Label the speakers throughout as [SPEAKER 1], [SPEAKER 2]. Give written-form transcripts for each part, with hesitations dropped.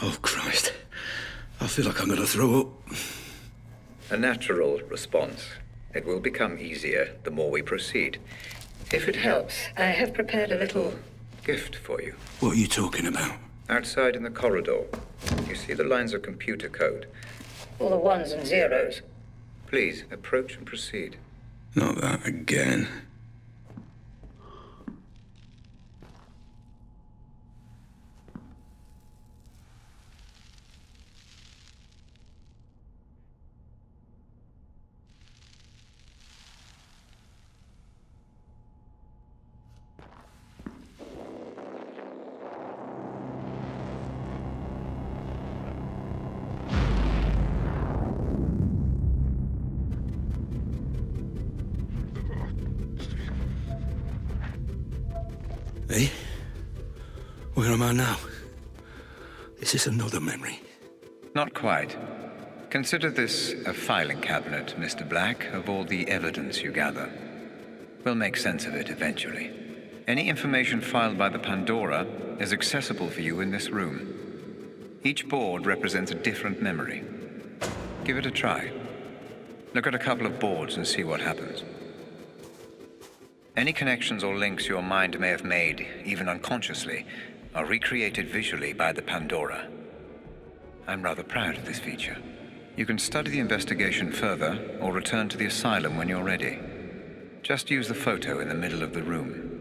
[SPEAKER 1] Oh, Christ. I feel like I'm going to throw up.
[SPEAKER 2] A natural response. It will become easier the more we proceed. If it helps, I have prepared a little gift for you.
[SPEAKER 1] What are you talking about?
[SPEAKER 2] Outside in the corridor, you see the lines of computer code. All the ones and zeros. Please, approach and proceed.
[SPEAKER 1] Not that again. Hey? Where am I now? Is this another memory?
[SPEAKER 2] Not quite. Consider this a filing cabinet, Mr. Black, of all the evidence you gather. We'll make sense of it eventually. Any information filed by the Pandora is accessible for you in this room. Each board represents a different memory. Give it a try. Look at a couple of boards and see what happens. Any connections or links your mind may have made, even unconsciously, are recreated visually by the Pandora. I'm rather proud of this feature. You can study the investigation further or return to the asylum when you're ready. Just use the photo in the middle of the room.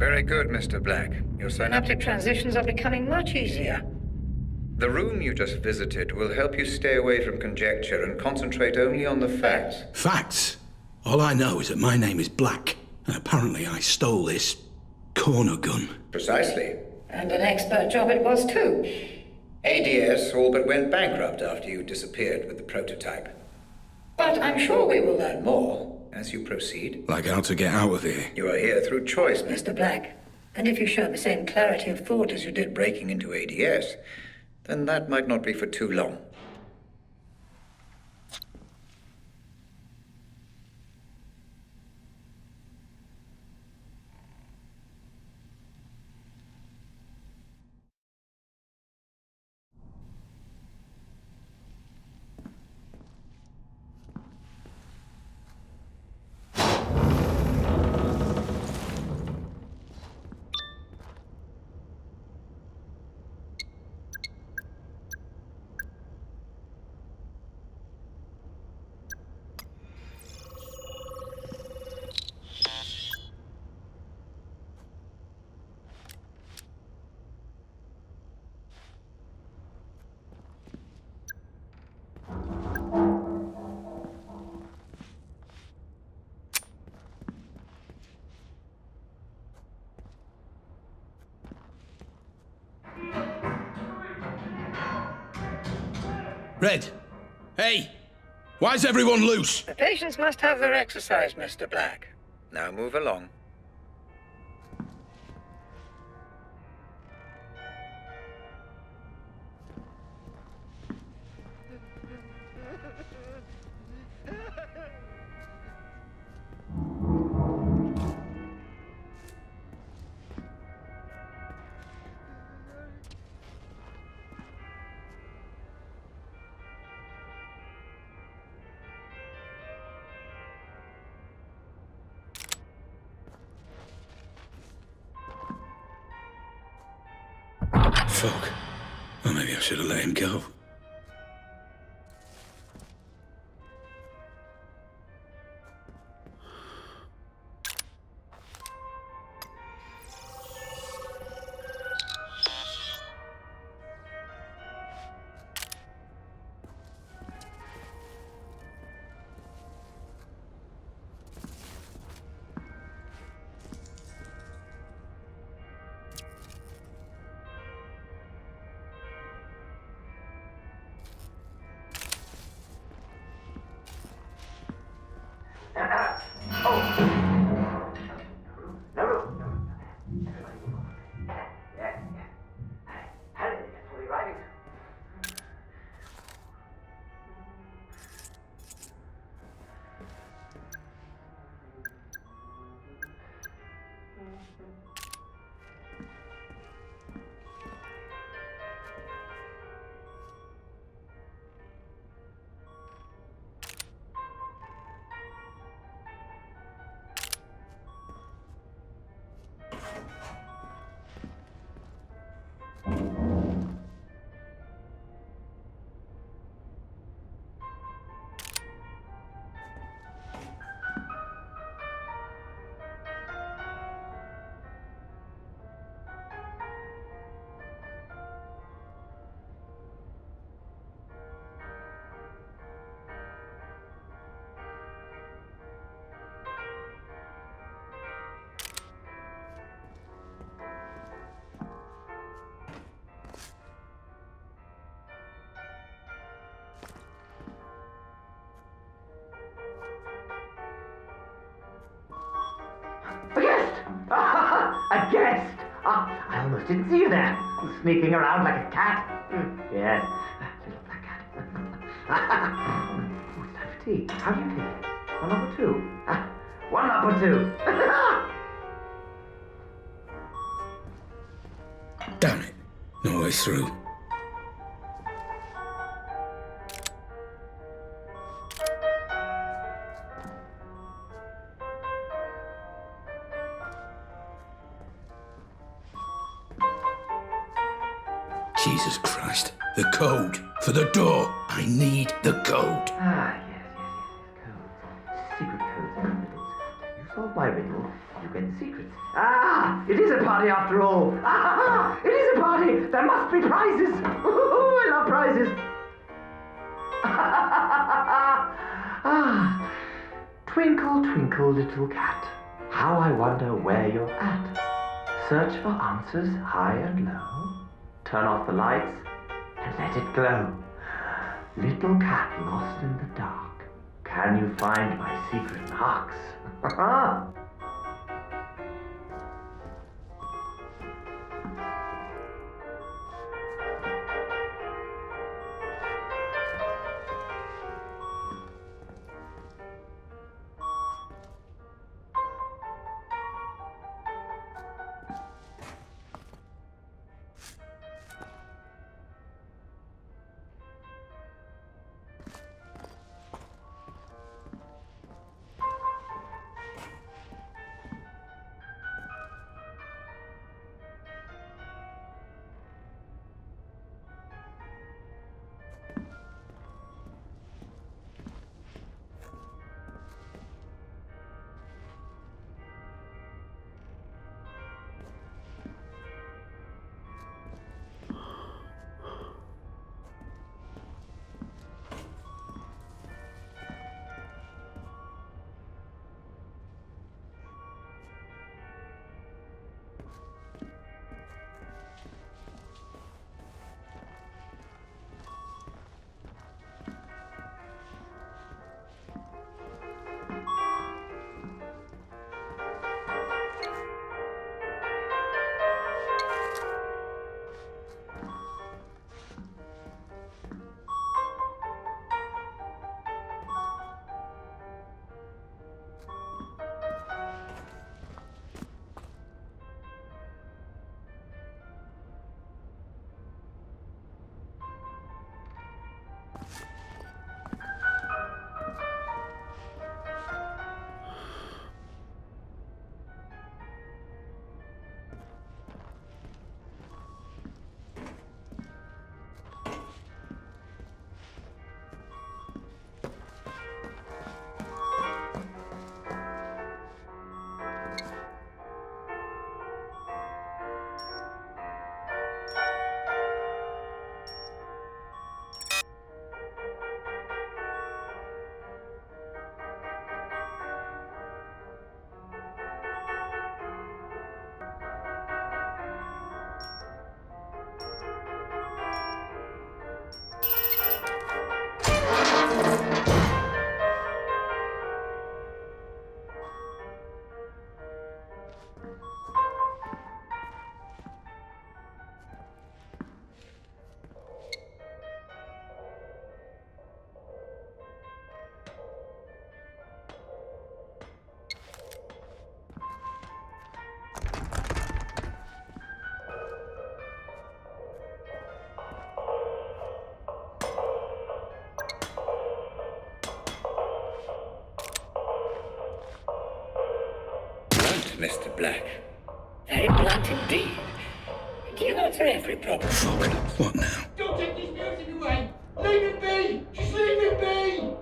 [SPEAKER 2] Very good, Mr. Black. Your synaptic transitions are becoming much easier. The room you just visited will help you stay away from conjecture and concentrate only on the facts.
[SPEAKER 1] Facts? All I know is that my name is Black, and apparently I stole this corner gun.
[SPEAKER 2] Precisely. And an expert job it was too. ADS all but went bankrupt after you disappeared with the prototype. But I'm sure we will learn more as you proceed.
[SPEAKER 1] Like how to get out of here.
[SPEAKER 2] You are here through choice, Mr. Black. And if you show the same clarity of thought as you did breaking into ADS, then that might not be for too long.
[SPEAKER 1] Red. Hey! Why's everyone loose?
[SPEAKER 2] The patients must have their exercise, Mr. Black. Now move along.
[SPEAKER 1] Fuck. Well, maybe I should have let him go.
[SPEAKER 3] A guest! A guest! I almost didn't see you there. Sneaking around like a cat. Yes, little black cat. Oh, it's time for tea. How do you take it? One up or two? One up or two?
[SPEAKER 1] Damn it. No way through. Jesus Christ. The code. For the door. I need the code.
[SPEAKER 3] Yes. Codes. Secret codes and riddles. You solve my riddle, you get the secrets. It is a party after all. It is a party. There must be prizes. I love prizes. Twinkle, twinkle, little cat. How I wonder where you're at. Search for answers high and low. Turn off the lights and let it glow. Little cat lost in the dark. Can you find my secret marks?
[SPEAKER 2] Mr. Black. Very blunt indeed. Do you answer every problem?
[SPEAKER 1] Fuck. What now?
[SPEAKER 4] Don't take this music away! Leave it be! Just leave it be!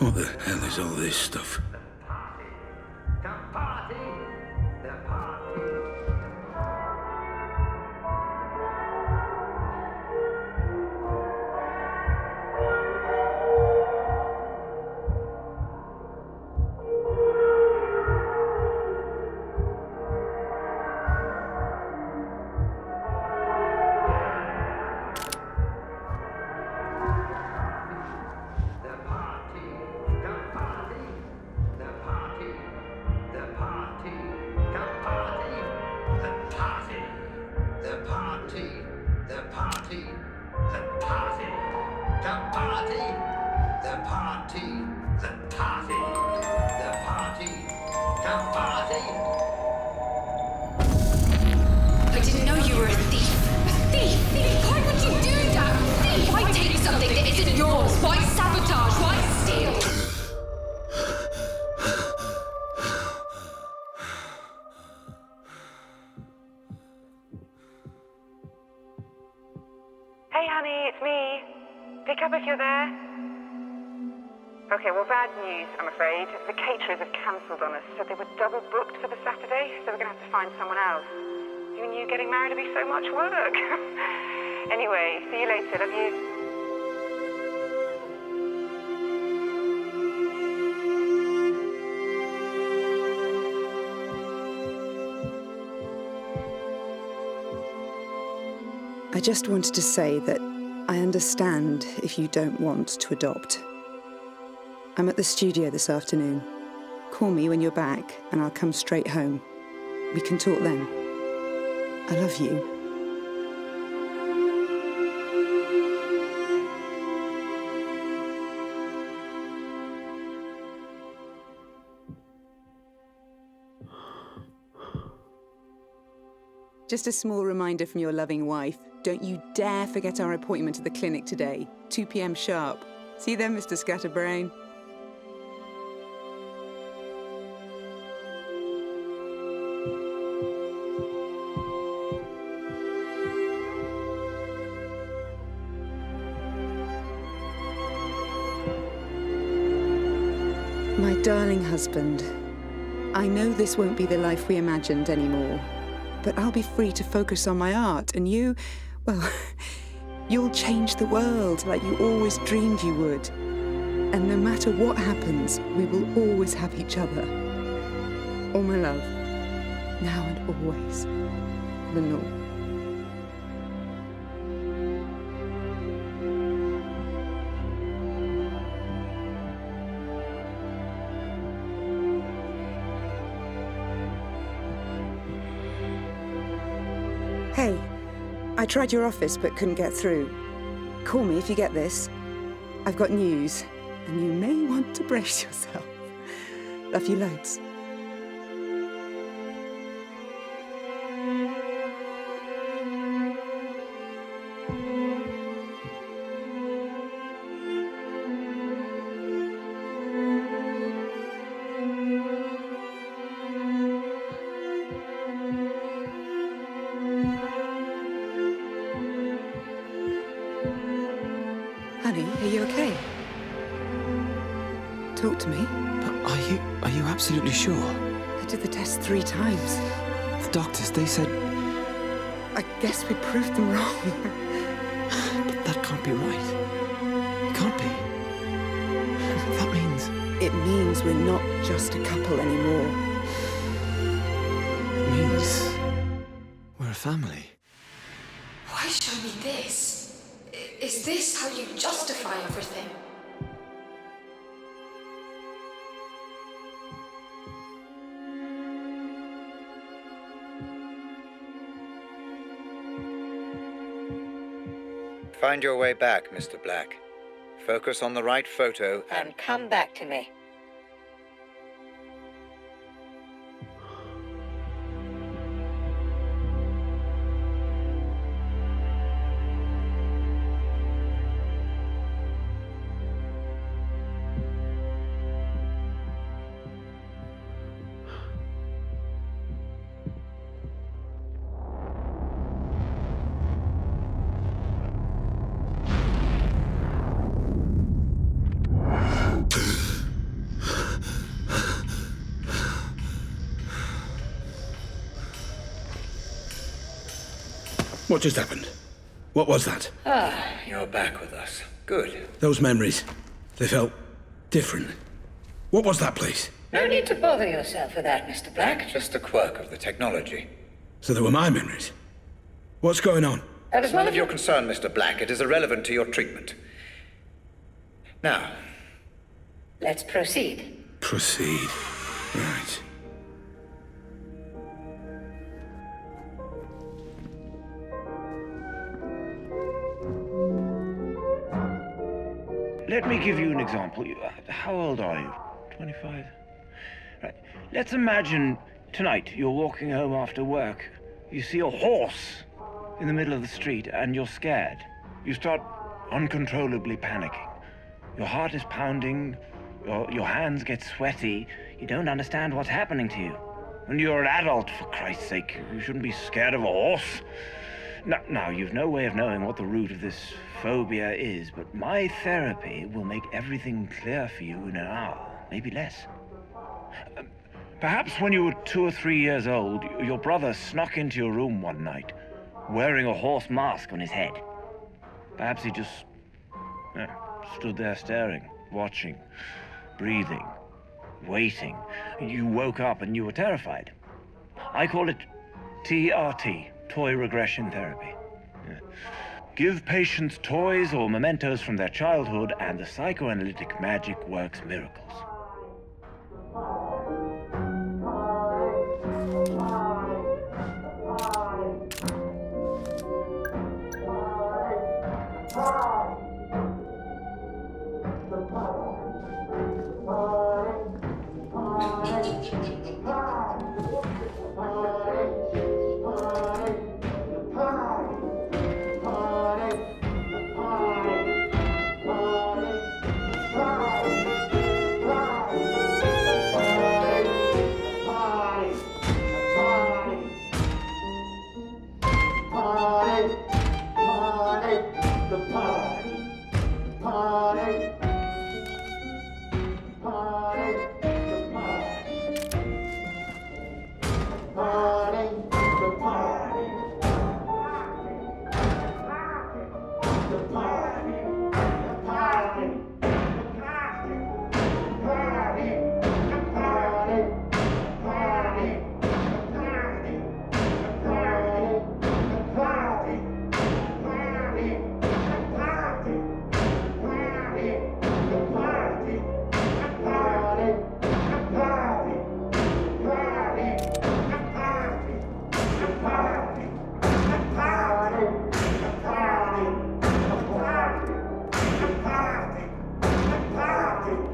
[SPEAKER 1] What the hell is all this stuff?
[SPEAKER 5] I didn't know you were a thief. A thief? Why would you do that? Thief! Why take something that isn't yours? Why sabotage? Why steal?
[SPEAKER 6] Hey honey, it's me. Pick up if you're there. Okay, well, bad news, I'm afraid. The caterers have cancelled on us, so they were double booked for the Saturday, so we're going to have to find someone else. You knew getting married would be so much work. Anyway, see you later, love you.
[SPEAKER 7] I just wanted to say that I understand if you don't want to adopt. I'm at the studio this afternoon. Call me when you're back and I'll come straight home. We can talk then. I love you. Just a small reminder from your loving wife. Don't you dare forget our appointment at the clinic today, 2 p.m. sharp. See you then, Mr. Scatterbrain. My darling husband, I know this won't be the life we imagined anymore, but I'll be free to focus on my art, and you, well, you'll change the world like you always dreamed you would. And no matter what happens, we will always have each other. All my love, now and always, Lenore. Hey, I tried your office but couldn't get through. Call me if you get this. I've got news, and you may want to brace yourself. Love you loads. Honey, are you okay? Talk to me.
[SPEAKER 8] But are you absolutely sure?
[SPEAKER 7] I did the test 3 times.
[SPEAKER 8] The doctors, they said...
[SPEAKER 7] I guess we proved them wrong.
[SPEAKER 8] But that can't be right. It can't be. That means...
[SPEAKER 7] It means we're not just a couple anymore.
[SPEAKER 8] It means... we're a family.
[SPEAKER 5] Why show me this? Is this how you justify everything?
[SPEAKER 2] Find your way back, Mr. Black. Focus on the right photo
[SPEAKER 9] And come back to me.
[SPEAKER 1] What just happened? What was that?
[SPEAKER 2] You're back with us. Good.
[SPEAKER 1] Those memories, they felt different. What was that place?
[SPEAKER 9] No need to bother yourself with that, Mr. Black.
[SPEAKER 2] Just a quirk of the technology.
[SPEAKER 1] So they were my memories. What's going on?
[SPEAKER 9] That is
[SPEAKER 2] It's none of your concern, Mr. Black. It is irrelevant to your treatment. Now,
[SPEAKER 9] Let's proceed.
[SPEAKER 1] Proceed. Right.
[SPEAKER 10] Let me give you an example. How old are you? 25? Right. Let's imagine tonight you're walking home after work. You see a horse in the middle of the street and you're scared. You start uncontrollably panicking. Your heart is pounding, your hands get sweaty. You don't understand what's happening to you. And you're an adult, for Christ's sake. You shouldn't be scared of a horse. Now, you've no way of knowing what the root of this phobia is, but my therapy will make everything clear for you in an hour, maybe less. Perhaps when you were 2 or 3 years old, your brother snuck into your room one night, wearing a horse mask on his head. Perhaps he just stood there staring, watching, breathing, waiting. You woke up and you were terrified. I call it TRT. Toy regression therapy. Give patients toys or mementos from their childhood, and the psychoanalytic magic works miracles.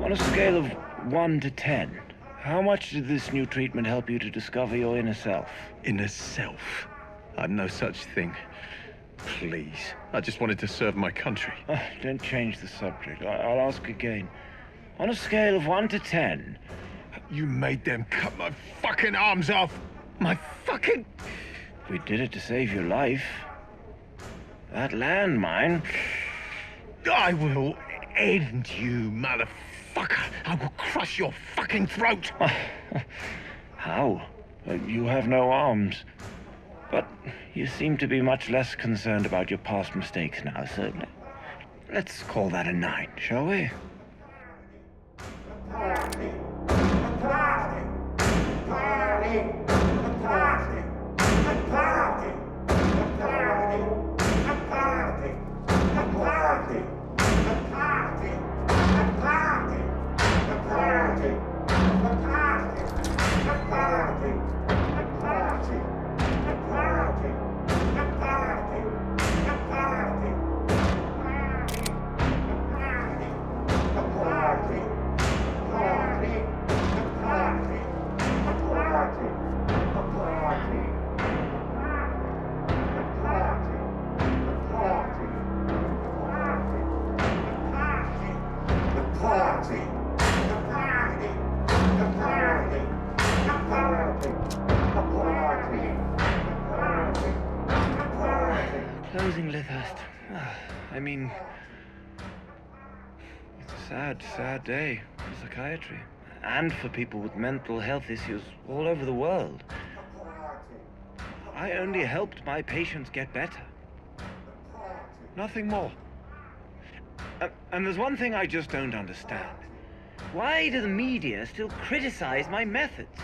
[SPEAKER 10] On a scale of 1 to 10, how much did this new treatment help you to discover your inner self?
[SPEAKER 11] Inner self? I'm no such thing. Please. I just wanted to serve my country.
[SPEAKER 10] Don't change the subject. I'll ask again. On a scale of 1 to 10...
[SPEAKER 11] You made them cut my fucking arms off! My fucking...
[SPEAKER 10] We did it to save your life. That landmine...
[SPEAKER 11] I will end you, motherfucker! I will crush your fucking throat!
[SPEAKER 10] How? You have no arms. But you seem to be much less concerned about your past mistakes now, so let's call that a 9, shall we? Closing Lythurst. I mean, it's a sad day for psychiatry and for people with mental health issues all over the world. I only helped my patients get better. Nothing more. And there's one thing I just don't understand. Why do the media still criticize my methods?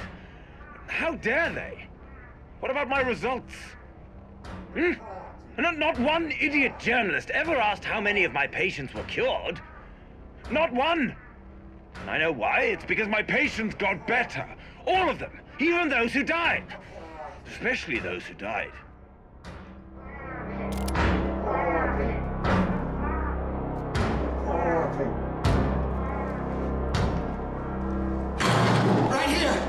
[SPEAKER 10] How dare they? What about my results? Not one idiot journalist ever asked how many of my patients were cured. Not one. And I know why. It's because my patients got better. All of them. Even those who died. Especially those who died.
[SPEAKER 4] Right here!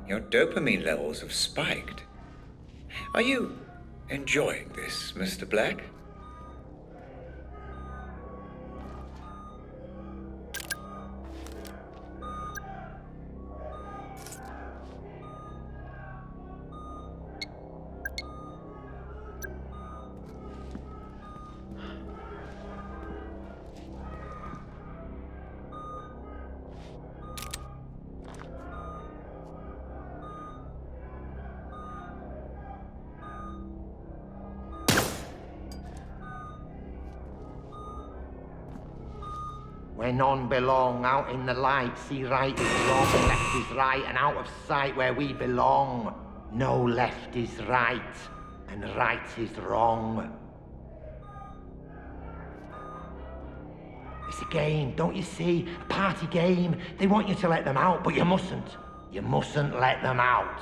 [SPEAKER 2] Your dopamine levels have spiked. Are you enjoying this, Mr. Black?
[SPEAKER 12] Where none belong, out in the light, see right is wrong, left is right, and out of sight where we belong. No left is right, and right is wrong. It's a game, don't you see? A party game. They want you to let them out, but you mustn't. You mustn't let them out.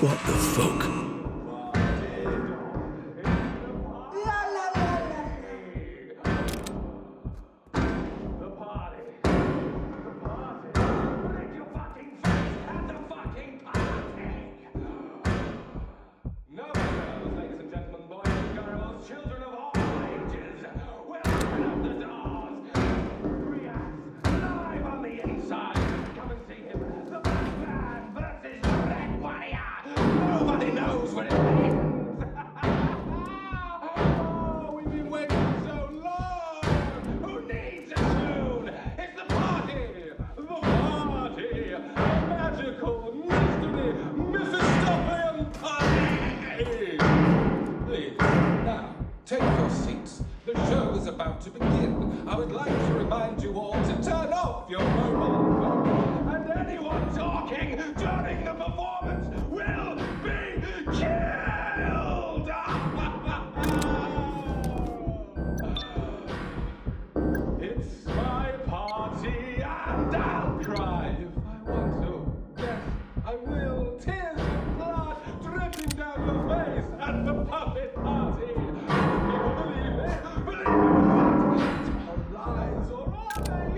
[SPEAKER 1] What the fuck?
[SPEAKER 13] take your seats. The show is about to begin. I would like to remind you all to turn off your mobile phone. And anyone talking during the performance will be killed! It's my party and I'll cry if I want to. Yes, I will. Tears of blood dripping down your face at the puppet party. People believe it. Believe it or not. Tell lies, or are they?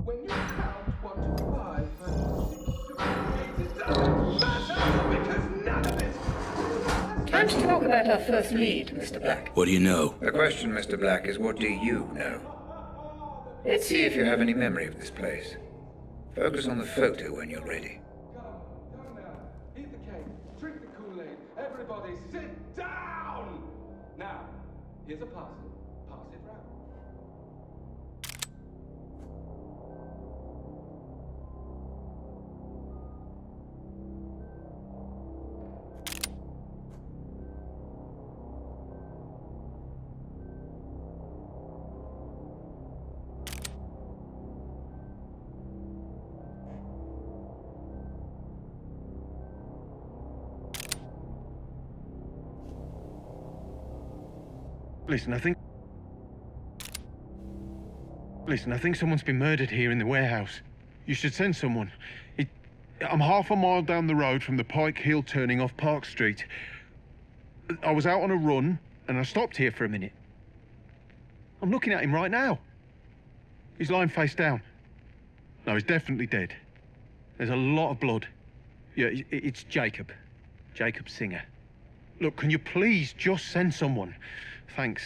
[SPEAKER 13] When you count 1 to 5 and 6 to 8, it doesn't matter because none of it.
[SPEAKER 9] Time to talk about our first lead, Mr. Black.
[SPEAKER 1] What do you know?
[SPEAKER 2] The question, Mr. Black, is what do you know? Let's see if you have any memory of this place. Focus on the photo when you're ready.
[SPEAKER 13] Come now. Eat the cake. Drink the Kool-Aid. Everybody sit down! Now, here's a parcel. Pass it round.
[SPEAKER 11] Listen, I think someone's been murdered here in the warehouse. You should send someone. I'm half a mile down the road from the Pike Hill turning off Park Street. I was out on a run, and I stopped here for a minute. I'm looking at him right now. He's lying face down. No, he's definitely dead. There's a lot of blood. Yeah, it's Jacob. Jacob Singer. Look, can you please just send someone? Thanks.